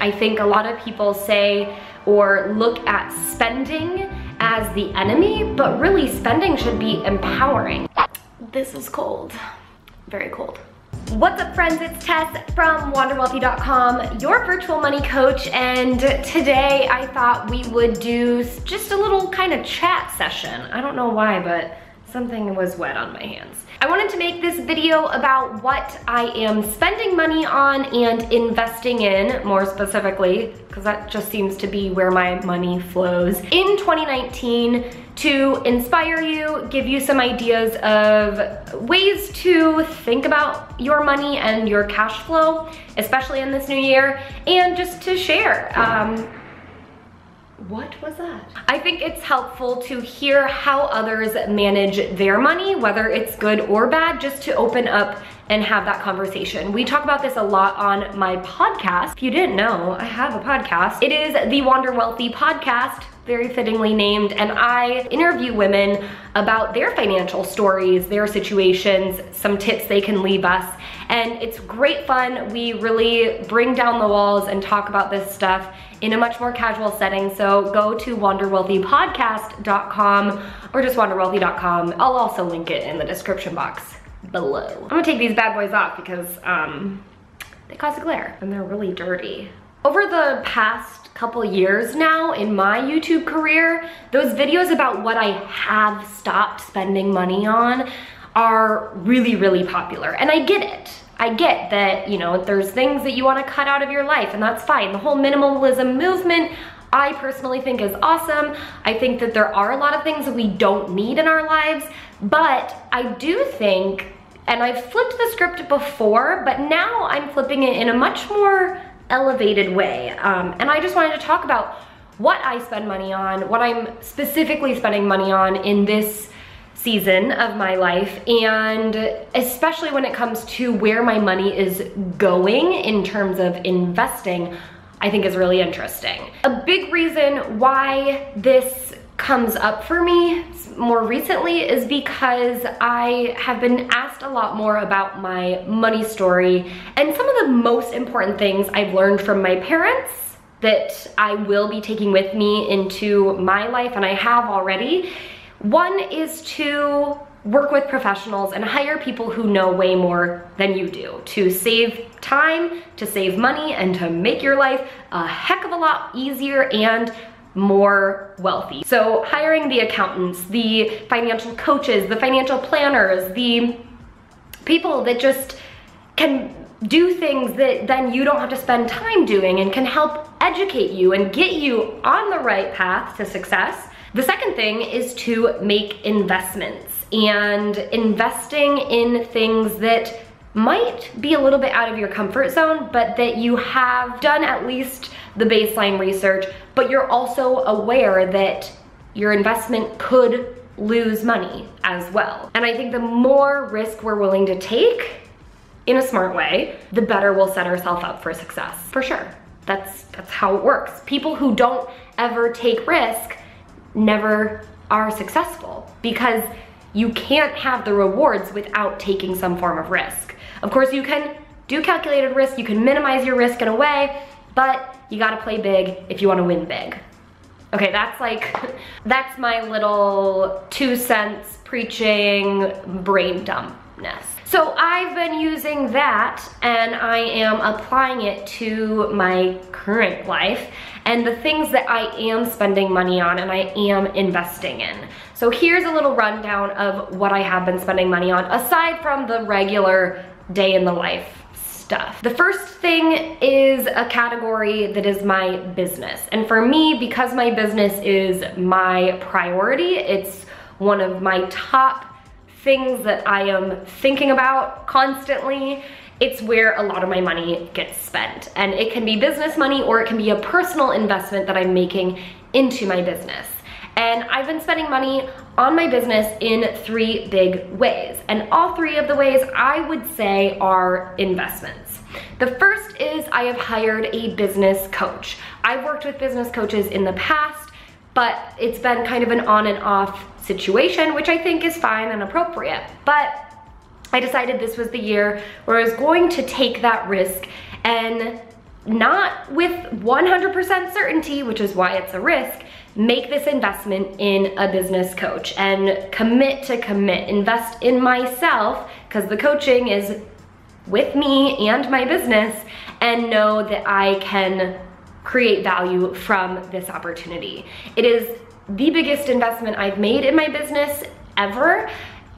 I think a lot of people say or look at spending as the enemy, but really spending should be empowering. This is cold, very cold. What's up friends, it's Tess from WanderWealthy.com, your virtual money coach, and today I thought we would do just a little kind of chat session. I don't know why, but something was wet on my hands. I wanted to make this video about what I am spending money on and investing in, more specifically, because that just seems to be where my money flows, in 2019 to inspire you, give you some ideas of ways to think about your money and your cash flow, especially in this new year, and just to share. What was that? I think it's helpful to hear how others manage their money, whether it's good or bad, just to open up and have that conversation. We talk about this a lot on my podcast. If you didn't know, I have a podcast. It is the Wander Wealthy Podcast, very fittingly named, and I interview women about their financial stories, their situations, some tips they can leave us, and it's great fun. We really bring down the walls and talk about this stuff in a much more casual setting, so go to wanderwealthypodcast.com or just wanderwealthy.com. I'll also link it in the description box below. I'm gonna take these bad boys off because they cause a glare and they're really dirty. Over the past couple years now in my YouTube career, those videos about what I have stopped spending money on are really, really popular, and I get it. I get that, you know, there's things that you want to cut out of your life, and that's fine. The whole minimalism movement, I personally think is awesome. I think that there are a lot of things that we don't need in our lives, but I do think, and I've flipped the script before, but now I'm flipping it in a much more elevated way. And I just wanted to talk about what I spend money on, what I'm specifically spending money on in this season of my life, and especially when it comes to where my money is going in terms of investing, I think is really interesting. A big reason why this comes up for me more recently is because I have been asked a lot more about my money story and some of the most important things I've learned from my parents that I will be taking with me into my life, and I have already. One is to work with professionals and hire people who know way more than you do to save time, to save money, and to make your life a heck of a lot easier and more wealthy. So hiring the accountants, the financial coaches, the financial planners, the people that just can do things that then you don't have to spend time doing and can help educate you and get you on the right path to success. The second thing is to make investments, and investing in things that might be a little bit out of your comfort zone, but that you have done at least the baseline research, but you're also aware that your investment could lose money as well. And I think the more risk we're willing to take in a smart way, the better we'll set ourselves up for success, for sure. That's how it works. People who don't ever take risk never are successful, because you can't have the rewards without taking some form of risk. Of course, you can do calculated risk, you can minimize your risk in a way, but you gotta play big if you wanna win big. Okay, that's my little 2 cents preaching brain dumpness. So I've been using that, and I am applying it to my current life and the things that I am spending money on and I am investing in. So here's a little rundown of what I have been spending money on, aside from the regular day in the life stuff. The first thing is a category that is my business. And for me, because my business is my priority, it's one of my top things that I am thinking about constantly, it's where a lot of my money gets spent. And it can be business money or it can be a personal investment that I'm making into my business. And I've been spending money on my business in 3 big ways. And all 3 of the ways I would say are investments. The first is I have hired a business coach. I've worked with business coaches in the past, but it's been kind of an on and off situation, which I think is fine and appropriate. But I decided this was the year where I was going to take that risk and not with 100% certainty, which is why it's a risk, make this investment in a business coach and commit, invest in myself, because the coaching is with me and my business, and know that I can create value from this opportunity. It is the biggest investment I've made in my business ever,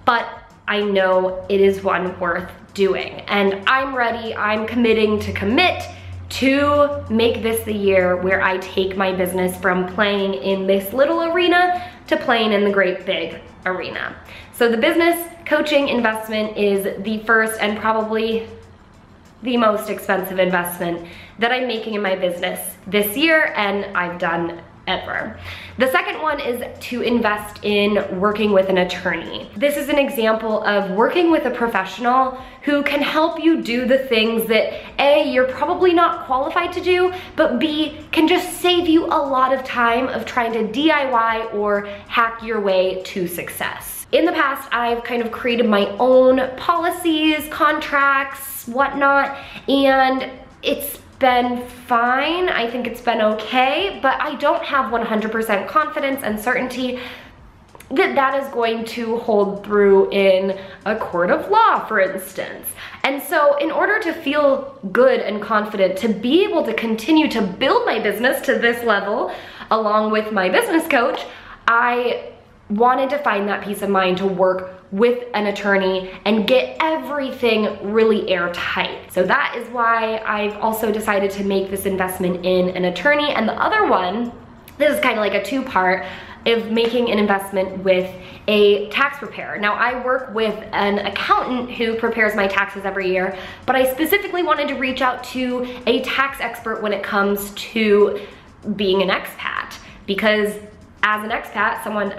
but I know it is one worth doing. And I'm ready, I'm committing to commit to make this the year where I take my business from playing in this little arena to playing in the great big arena. So the business coaching investment is the first and probably the most expensive investment that I'm making in my business this year, and I've done ever. The second one is to invest in working with an attorney. This is an example of working with a professional who can help you do the things that A, you're probably not qualified to do, but B, can just save you a lot of time of trying to DIY or hack your way to success. In the past, I've kind of created my own policies, contracts, whatnot, and it's been fine. I think it's been okay, but I don't have 100% confidence and certainty that that is going to hold through in a court of law, for instance. And so in order to feel good and confident to be able to continue to build my business to this level, along with my business coach, I wanted to find that peace of mind to work with an attorney and get everything really airtight. So that is why I've also decided to make this investment in an attorney. And the other one, this is kind of like a two-part, of making an investment with a tax preparer. Now, I work with an accountant who prepares my taxes every year, but I specifically wanted to reach out to a tax expert when it comes to being an expat, because as an expat, someone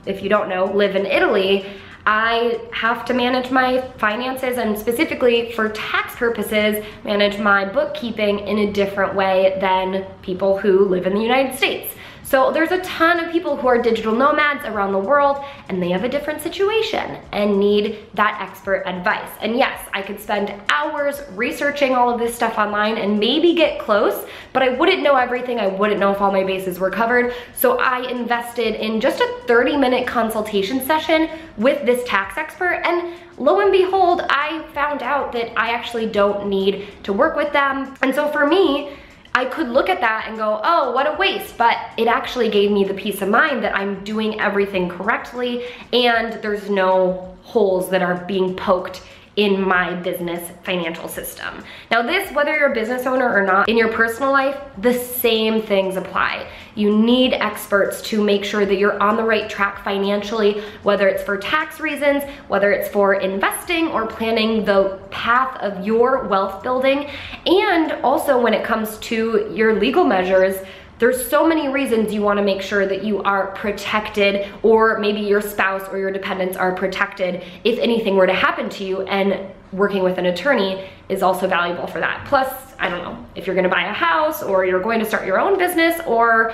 if you don't know, live in Italy, I have to manage my finances and specifically for tax purposes, manage my bookkeeping in a different way than people who live in the United States. So there's a ton of people who are digital nomads around the world, and they have a different situation and need that expert advice. And yes, I could spend hours researching all of this stuff online and maybe get close, but I wouldn't know everything. I wouldn't know if all my bases were covered. So I invested in just a 30-minute consultation session with this tax expert, and lo and behold, I found out that I actually don't need to work with them. And so for me, I could look at that and go, oh, what a waste, but it actually gave me the peace of mind that I'm doing everything correctly and there's no holes that are being poked in my business financial system. Now this, whether you're a business owner or not, in your personal life, the same things apply. You need experts to make sure that you're on the right track financially, whether it's for tax reasons, whether it's for investing or planning the path of your wealth building. And also when it comes to your legal measures, there's so many reasons you want to make sure that you are protected, or maybe your spouse or your dependents are protected if anything were to happen to you, and working with an attorney is also valuable for that. Plus, I don't know, if you're going to buy a house or you're going to start your own business or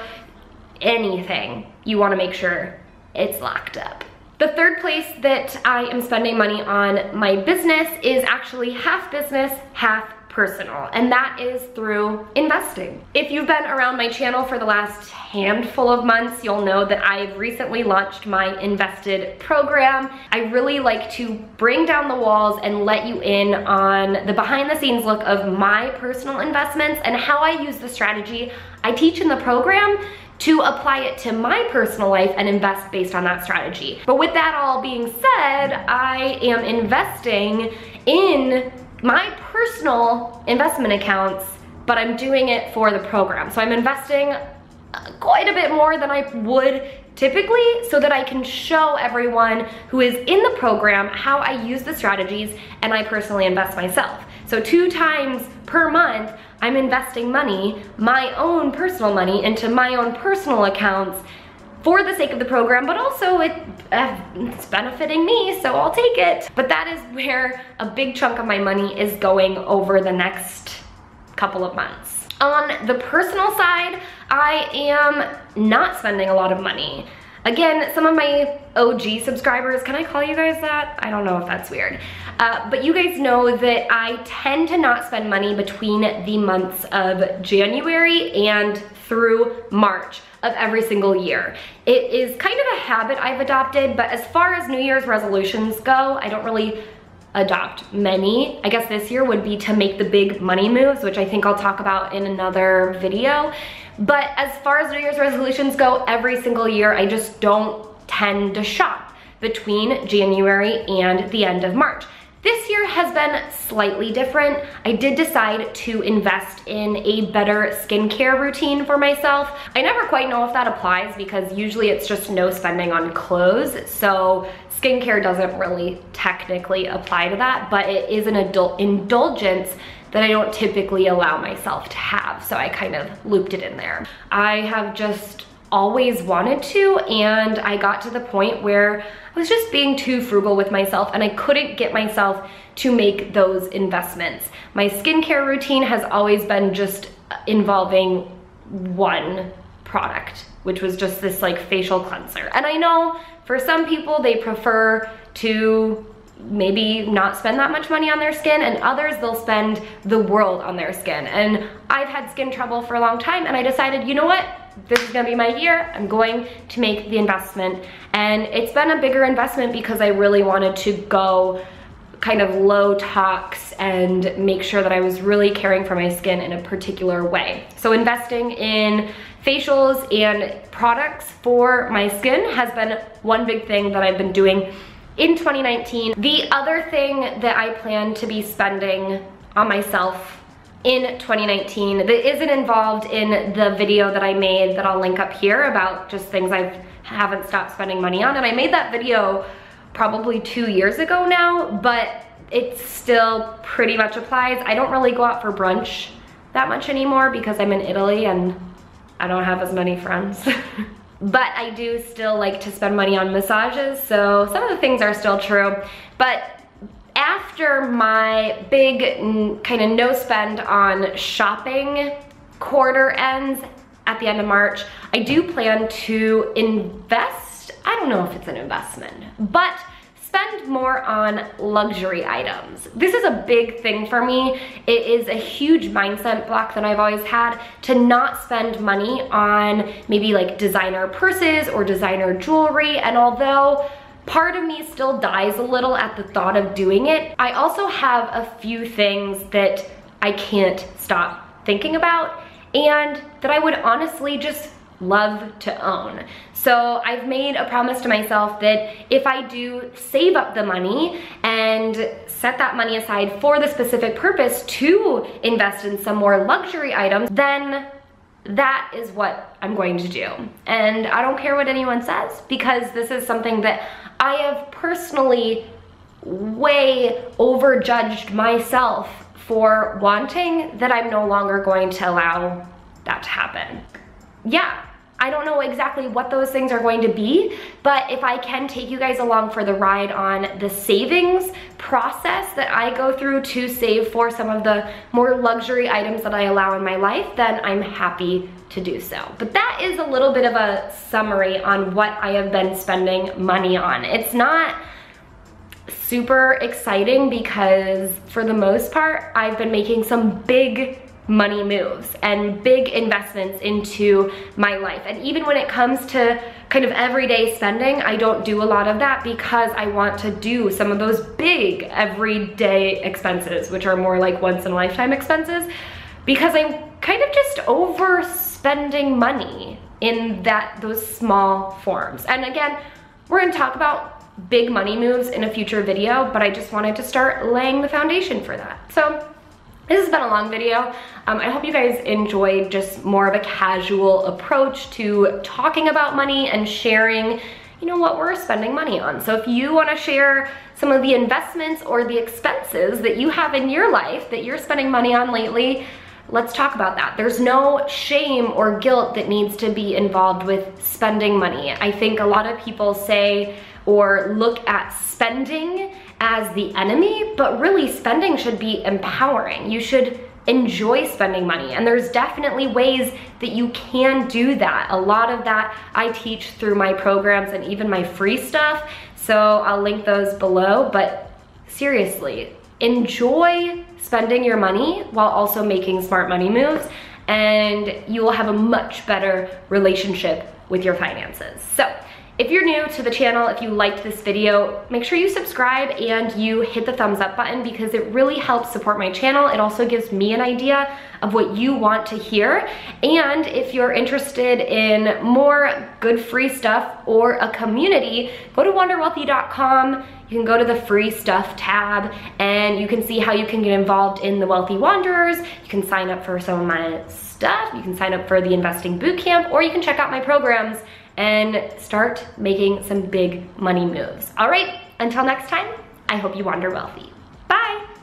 anything, you want to make sure it's locked up. The third place that I am spending money on my business is actually half business, half personal, and that is through investing. If you've been around my channel for the last handful of months, you'll know that I've recently launched my Invested program. I really like to bring down the walls and let you in on the behind the scenes look of my personal investments and how I use the strategy I teach in the program to apply it to my personal life and invest based on that strategy. But with that all being said, I am investing in my personal investment accounts, but I'm doing it for the program. So I'm investing quite a bit more than I would typically so that I can show everyone who is in the program how I use the strategies and I personally invest myself. So 2 times per month, I'm investing money, my own personal money, into my own personal accounts for the sake of the program, but also it's benefiting me, so I'll take it. But that is where a big chunk of my money is going over the next couple of months. On the personal side, I am not spending a lot of money. Again, some of my OG subscribers, can I call you guys that? I don't know if that's weird. But you guys know that I tend to not spend money between the months of January and through March of every single year. It is kind of a habit I've adopted, but as far as New Year's resolutions go, I don't really adopt many. I guess this year would be to make the big money moves, which I think I'll talk about in another video. But as far as New Year's resolutions go, every single year, I just don't tend to shop between January and the end of March. This year has been slightly different. I did decide to invest in a better skincare routine for myself. I never quite know if that applies because usually it's just no spending on clothes. So skincare doesn't really technically apply to that, but it is an adult indulgence that I don't typically allow myself to have. So I kind of looped it in there. I have just always wanted to, and I got to the point where I was just being too frugal with myself and I couldn't get myself to make those investments. My skincare routine has always been just involving one product, which was just this like facial cleanser. And I know for some people they prefer to maybe not spend that much money on their skin, and others they'll spend the world on their skin. And I've had skin trouble for a long time and I decided, you know what? This is gonna be my year. I'm going to make the investment. And it's been a bigger investment because I really wanted to go kind of low tox and make sure that I was really caring for my skin in a particular way. So investing in facials and products for my skin has been one big thing that I've been doing in 2019. The other thing that I plan to be spending on myself in 2019 that isn't involved in the video that I made that I'll link up here about just things I haven't stopped spending money on. And I made that video probably 2 years ago now, but it still pretty much applies. I don't really go out for brunch that much anymore because I'm in Italy and I don't have as many friends. But I do still like to spend money on massages, so some of the things are still true. But after my big kind of no spend on shopping quarter ends at the end of March, I do plan to invest. I don't know if it's an investment, but spend more on luxury items. This is a big thing for me. It is a huge mindset block that I've always had to not spend money on maybe like designer purses or designer jewelry. And although part of me still dies a little at the thought of doing it, I also have a few things that I can't stop thinking about and that I would honestly just love to own. So I've made a promise to myself that if I do save up the money and set that money aside for the specific purpose to invest in some more luxury items, then that is what I'm going to do. And I don't care what anyone says because this is something that I have personally way overjudged myself for wanting that I'm no longer going to allow that to happen. Yeah, I don't know exactly what those things are going to be, but if I can take you guys along for the ride on the savings process that I go through to save for some of the more luxury items that I allow in my life, then I'm happy to do so. But that is a little bit of a summary on what I have been spending money on. It's not super exciting because for the most part, I've been making some big money moves and big investments into my life. And even when it comes to kind of everyday spending, I don't do a lot of that because I want to do some of those big everyday expenses, which are more like once in a lifetime expenses, because I'm kind of just overspending money in those small forms. And again, we're gonna talk about big money moves in a future video, but I just wanted to start laying the foundation for that. So this has been a long video. I hope you guys enjoyed just more of a casual approach to talking about money and sharing, you know, what we're spending money on. So if you want to share some of the investments or the expenses that you have in your life that you're spending money on lately, let's talk about that. There's no shame or guilt that needs to be involved with spending money. I think a lot of people say or look at spending as the enemy, but really spending should be empowering. You should enjoy spending money. And there's definitely ways that you can do that. A lot of that I teach through my programs and even my free stuff. So I'll link those below, but seriously, enjoy spending your money while also making smart money moves, and you will have a much better relationship with your finances. So if you're new to the channel, if you liked this video, make sure you subscribe and you hit the thumbs up button because it really helps support my channel. It also gives me an idea of what you want to hear. And if you're interested in more good free stuff or a community, go to wanderwealthy.com. You can go to the free stuff tab and you can see how you can get involved in the Wealthy Wanderers. You can sign up for some of my stuff. You can sign up for the Investing Bootcamp, or you can check out my programs and start making some big money moves. All right, until next time, I hope you wander wealthy. Bye.